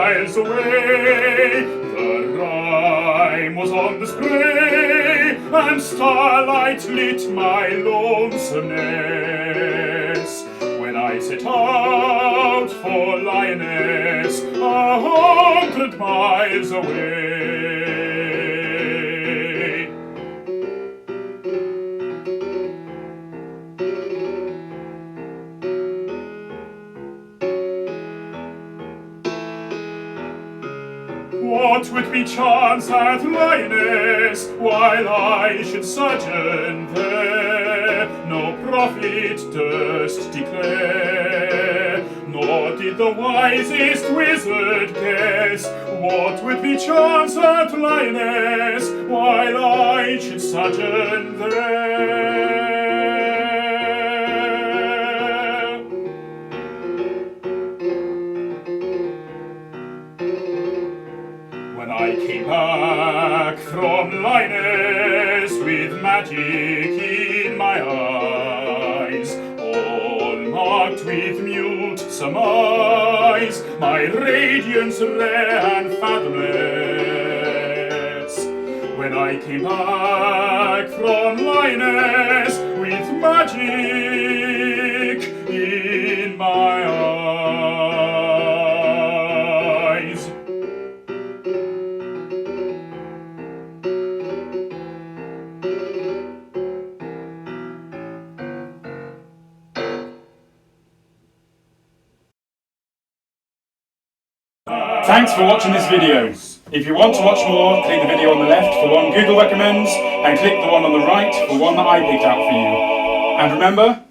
miles away. The rime was on the spray, and starlight lit my lonesomeness. When I set out for Lyonnesse, 100 miles away. What would be chance at Lyonnesse, while I should sojourn there? No prophet durst declare, nor did the wisest wizard guess. What would be chance at Lyonnesse, while I should sojourn there? When I came back from Lyonnesse with magic in my eyes, all marked with mute surmise, my radiance rare and fathomless. When I came back from Lyonnesse with magic in my eyes. Thanks for watching this video. If you want to watch more, click the video on the left for one Google recommends, and click the one on the right for one that I picked out for you. And remember,